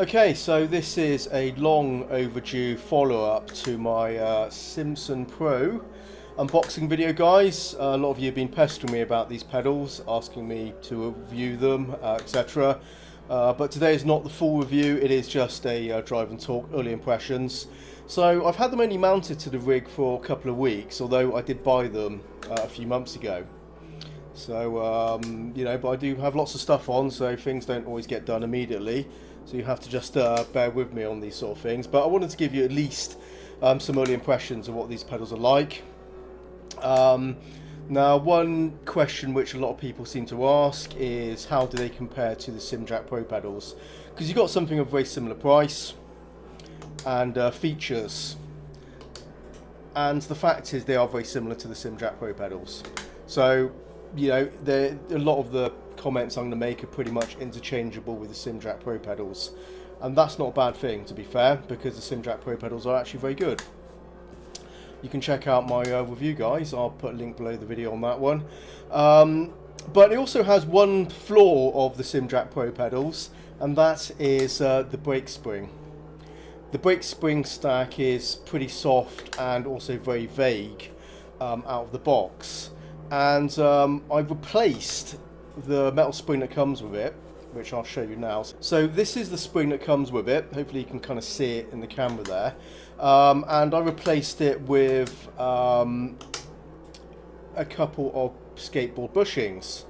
Okay, so this is a long overdue follow-up to my SIMSONN Pro unboxing video, guys. A lot of you have been pestering me about these pedals, asking me to review them, etc. But today is not the full review, it is just a drive and talk, early impressions. So I've had them only mounted to the rig for a couple of weeks, although I did buy them a few months ago. So, but I do have lots of stuff on, so things don't always get done immediately. So you have to just bear with me on these sort of things. But I wanted to give you at least some early impressions of what these pedals are like. Now, one question which a lot of people seem to ask is how do they compare to the SimJack Pro pedals? Because you've got something of very similar price and features. And the fact is they are very similar to the SimJack Pro pedals. So, a lot of the comments I'm going to make are pretty much interchangeable with the SimJack Pro pedals, and that's not a bad thing, to be fair, because the SimJack Pro pedals are actually very good. You can check out my review, guys. I'll put a link below the video on that one. But it also has one flaw of the SimJack Pro pedals, and that is the brake spring. The brake spring stack is pretty soft and also very vague out of the box. And I've replaced the metal spring that comes with it, which I'll show you now. So this is the spring that comes with it. Hopefully you can kind of see it in the camera there. And I replaced it with a couple of skateboard bushings.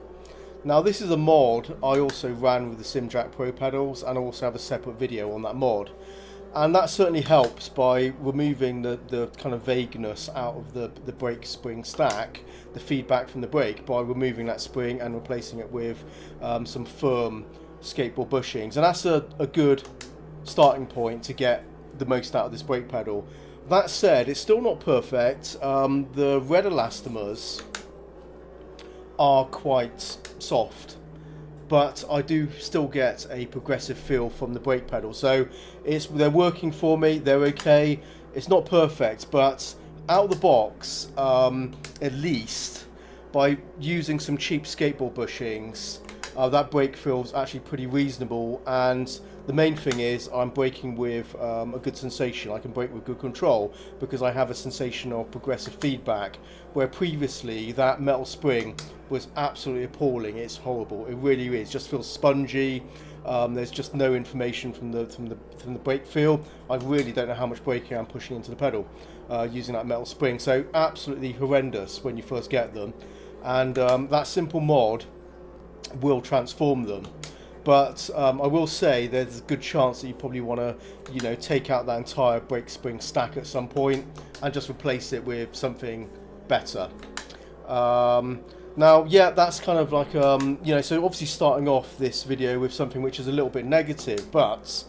Now this is a mod I also ran with the SimJack Pro pedals, and I also have a separate video on that mod. And that certainly helps by removing the kind of vagueness out of the brake spring stack, the feedback from the brake, by removing that spring and replacing it with some firm skateboard bushings. And that's a good starting point to get the most out of this brake pedal. That said, it's still not perfect. The red elastomers are quite soft, but I do still get a progressive feel from the brake pedal. So they're working for me, they're okay. It's not perfect, but out of the box, at least, by using some cheap skateboard bushings, that brake feels actually pretty reasonable. And the main thing is I'm braking with a good sensation. I can brake with good control because I have a sensation of progressive feedback, where previously that metal spring was absolutely appalling. It's horrible. It really is. Just feels spongy. There's just no information from the brake feel. I really don't know how much braking I'm pushing into the pedal using that metal spring. So absolutely horrendous when you first get them, and that simple mod will transform them. But I will say there's a good chance that you probably want to, take out that entire brake spring stack at some point and just replace it with something better. Now, yeah, that's kind of like, so obviously starting off this video with something which is a little bit negative, but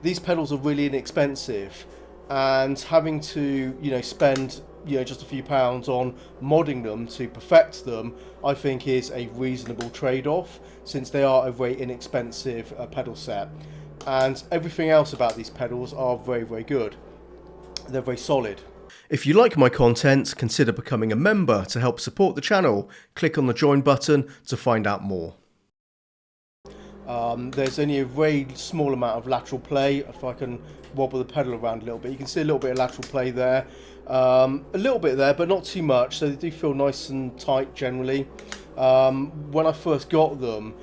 these pedals are really inexpensive, and having to, spend, just a few pounds on modding them to perfect them, I think is a reasonable trade-off, since they are a very inexpensive pedal set. And everything else about these pedals are very, very good. They're very solid. If you like my content, consider becoming a member to help support the channel. Click on the join button to find out more. There's only a very small amount of lateral play. If I can wobble the pedal around a little bit, you can see a little bit of lateral play there. A little bit there, but not too much, so they do feel nice and tight generally. When I first got them,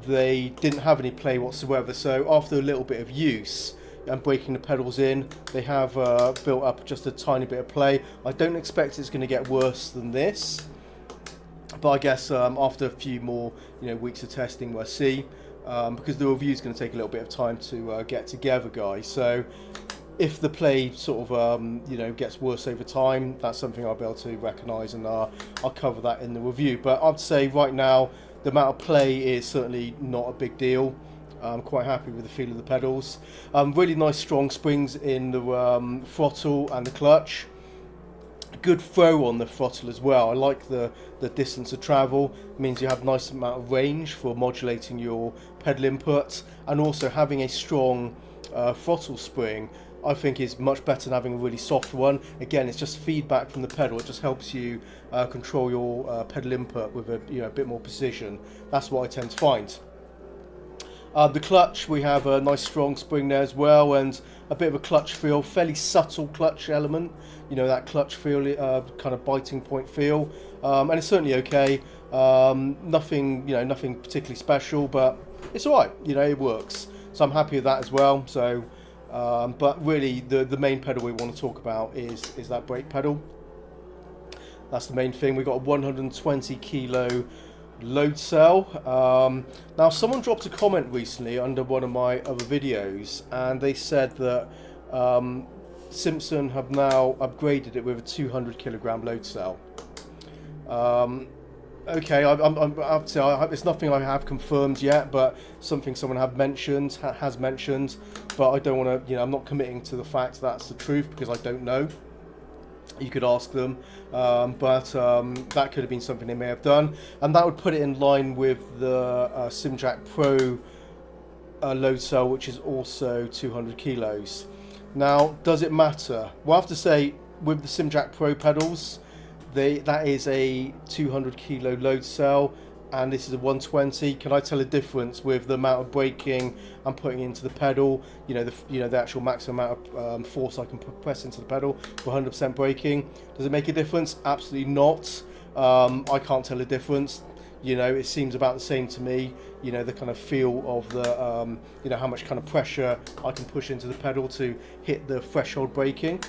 they didn't have any play whatsoever, so after a little bit of use and breaking the pedals in, they have built up just a tiny bit of play. I don't expect it's going to get worse than this, but I guess after a few more weeks of testing we'll see, because the review is going to take a little bit of time to get together, guys. So if the play sort of gets worse over time, that's something I'll be able to recognise, and I'll cover that in the review. But I'd say right now the amount of play is certainly not a big deal. I'm quite happy with the feel of the pedals. Really nice strong springs in the throttle and the clutch. Good throw on the throttle as well. I like the distance of travel. It means you have a nice amount of range for modulating your pedal input, and also having a strong throttle spring I think is much better than having a really soft one. Again, it's just feedback from the pedal. It just helps you control your pedal input with a bit more precision. That's what I tend to find. The clutch, we have a nice strong spring there as well, and a bit of a clutch feel, fairly subtle clutch element, you know, that clutch feel, kind of biting point feel, and it's certainly okay. Nothing, you know, nothing particularly special, but it's all right, you know, it works. So I'm happy with that as well. So, but really, the main pedal we want to talk about is that brake pedal. That's the main thing. We've got a 120 kilo load cell. Now someone dropped a comment recently under one of my other videos, and they said that SIMSONN have now upgraded it with a 200 kilogram load cell. Okay, I have to say, it's nothing I have confirmed yet, but something someone has mentioned, but I don't want to, you know, I'm not committing to the fact that's the truth because I don't know. You could ask them, but that could have been something they may have done, and that would put it in line with the SIMJack Pro load cell, which is also 200 kilos. Now, does it matter? Well, I have to say, with the SIMJack Pro pedals, that is a 200 kilo load cell, and this is a 120. Can I tell a difference with the amount of braking I'm putting into the pedal? You know, the actual maximum amount of force I can press into the pedal for 100% braking. Does it make a difference? Absolutely not. I can't tell a difference. You know, it seems about the same to me. You know, the kind of feel of the, you know, how much kind of pressure I can push into the pedal to hit the threshold braking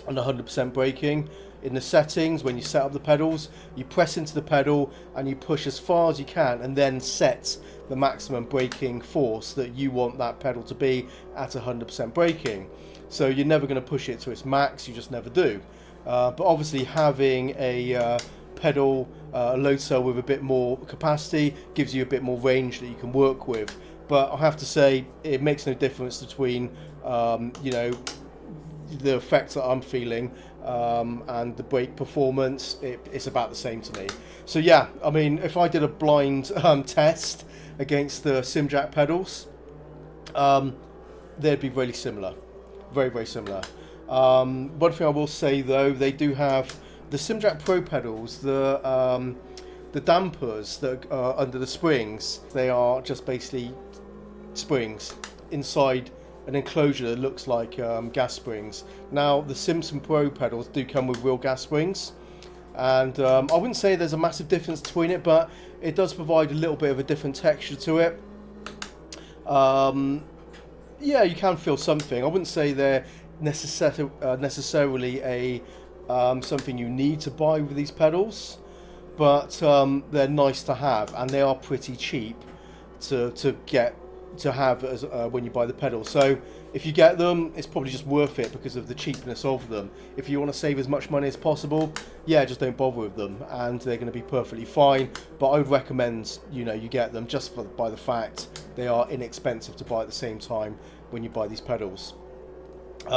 and 100% braking. In the settings, when you set up the pedals, you press into the pedal and you push as far as you can, and then set the maximum braking force that you want that pedal to be at 100% braking. So you're never going to push it to its max, you just never do. But obviously having a pedal, a load cell with a bit more capacity gives you a bit more range that you can work with. But I have to say, it makes no difference between, you know, the effects that I'm feeling and the brake performance. It's about the same to me. So yeah, I mean, if I did a blind test against the SIMJack pedals, they'd be really similar, very, very similar. One thing I will say though, they do have the SIMJack Pro pedals, the dampers that are under the springs. They are just basically springs inside an enclosure that looks like gas springs. Now the SIMSONN Pro pedals do come with real gas springs, and I wouldn't say there's a massive difference between it, but it does provide a little bit of a different texture to it. Yeah, you can feel something. I wouldn't say they're necessarily a something you need to buy with these pedals, but they're nice to have, and they are pretty cheap to have as when you buy the pedals. So if you get them, it's probably just worth it because of the cheapness of them. If you want to save as much money as possible, yeah, just don't bother with them, and they're going to be perfectly fine. But I would recommend, you know, you get them just by the fact they are inexpensive to buy at the same time when you buy these pedals.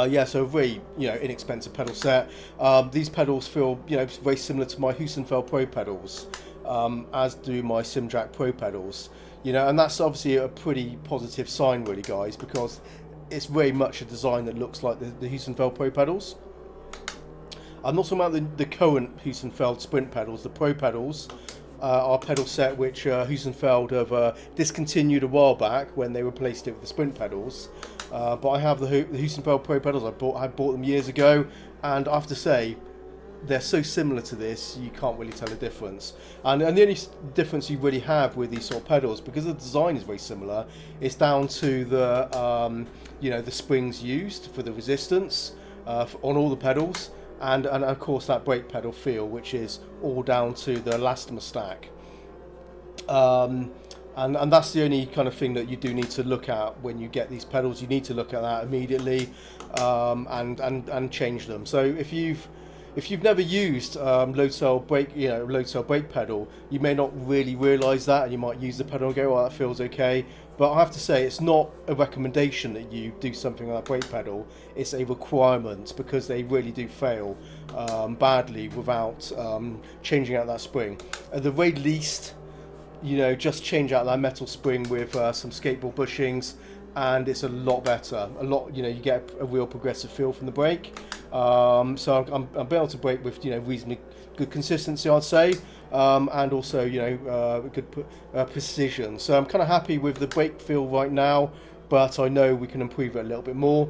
Yeah, so a very, you know, inexpensive pedal set. These pedals feel, you know, very similar to my Hussenfeld Pro pedals, as do my SIMJack Pro pedals. You know, and that's obviously a pretty positive sign, really, guys, because it's very much a design that looks like the Hussenfeld Pro pedals. I'm not talking about the current Hussenfeld Sprint pedals. The Pro pedals are a pedal set which Hussenfeld have discontinued a while back when they replaced it with the Sprint pedals. But I have the Hussenfeld Pro pedals. I bought them years ago, and I have to say, they're so similar to this, you can't really tell a difference. And the only difference you really have with these sort of pedals, because the design is very similar, is down to the you know, the springs used for the resistance on all the pedals, and of course that brake pedal feel, which is all down to the elastomer stack. And that's the only kind of thing that you do need to look at when you get these pedals. You need to look at that immediately and change them. So if you've never used load cell brake pedal, you may not really realise that, and you might use the pedal and go, "Oh, that feels okay." But I have to say, it's not a recommendation that you do something like that brake pedal. It's a requirement, because they really do fail badly without changing out that spring. At the very least, you know, just change out that metal spring with some skateboard bushings, and it's a lot better. A lot, you know, you get a real progressive feel from the brake. So I'm able to brake with, you know, reasonably good consistency, I'd say, and also, you know, good precision. So I'm kind of happy with the brake feel right now, but I know we can improve it a little bit more.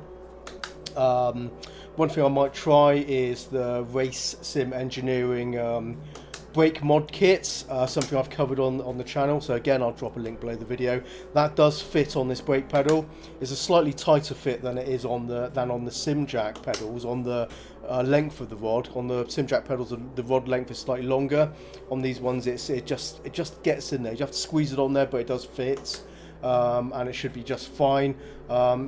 One thing I might try is the Race Sim Engineering brake mod kits, something I've covered on the channel. So again, I'll drop a link below the video. That does fit on this brake pedal. It's a slightly tighter fit than it is on the Simjack pedals, on the length of the rod. On the Simjack pedals, the rod length is slightly longer. On these ones, it just gets in there. You have to squeeze it on there, but it does fit. And it should be just fine.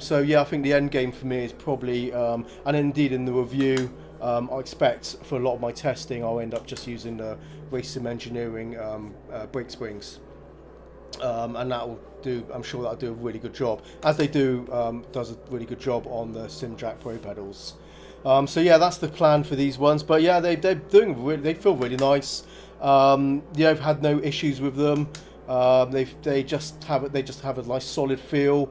So yeah, I think the end game for me is probably, and indeed in the review, I expect for a lot of my testing I'll end up just using the Race Sim Engineering brake springs, and that will do. I'm sure that'll do a really good job, as they do does a really good job on the Simjack Pro pedals. So yeah, that's the plan for these ones. But yeah, they're doing really, they feel really nice. Yeah, I've had no issues with them. They just have a nice solid feel,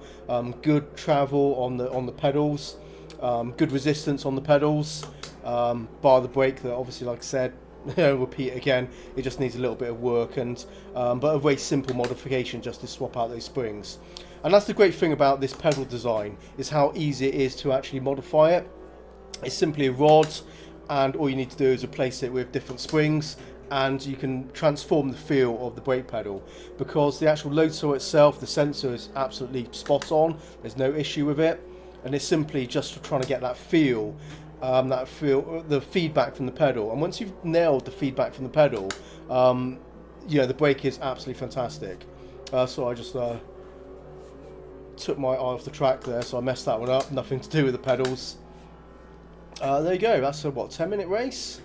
good travel on the pedals, good resistance on the pedals, bar the brake that obviously, like I said, repeat again, it just needs a little bit of work, and but a very simple modification just to swap out those springs. And that's the great thing about this pedal design, is how easy it is to actually modify it. It's simply a rod, and all you need to do is replace it with different springs, and you can transform the feel of the brake pedal, because the actual load saw itself, the sensor is absolutely spot on. There's no issue with it, and it's simply just trying to get that feel, the feedback from the pedal. And once you've nailed the feedback from the pedal, yeah, the brake is absolutely fantastic. So I just took my eye off the track there, so I messed that one up. Nothing to do with the pedals. There you go. That's a 10-minute race.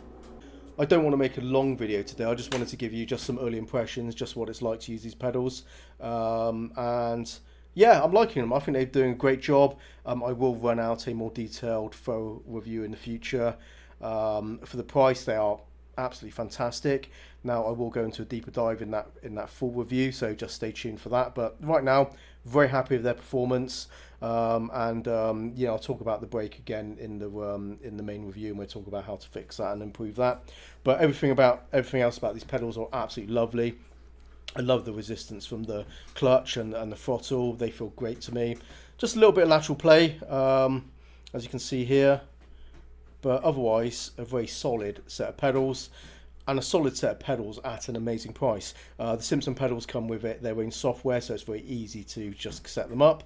I don't want to make a long video today. I just wanted to give you just some early impressions, just what it's like to use these pedals. And yeah, I'm liking them. I think they're doing a great job. I will run out a more detailed full review in the future. For the price, they are absolutely fantastic. Now I will go into a deeper dive in that full review, so just stay tuned for that. But right now, very happy with their performance. Yeah, I'll talk about the brake again in the main review, and we'll talk about how to fix that and improve that. But everything else about these pedals are absolutely lovely. I love the resistance from the clutch and the throttle. They feel great to me. Just a little bit of lateral play, as you can see here, but otherwise a very solid set of pedals, and a solid set of pedals at an amazing price. The SIMSONN pedals come with their own software, so it's very easy to just set them up,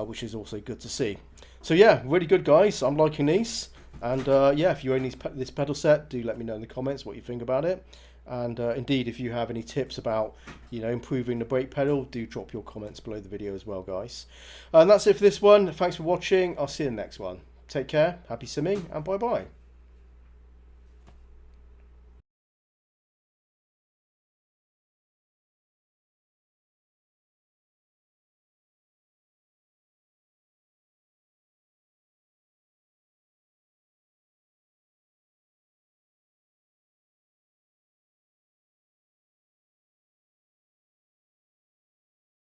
which is also good to see. So yeah, really good, guys. I'm liking these, and yeah, if you own this pedal set, do let me know in the comments what you think about it. And indeed, if you have any tips about, you know, improving the brake pedal, do drop your comments below the video as well, guys. And that's it for this one. Thanks for watching. I'll see you in the next one. Take care, happy simming, and bye bye.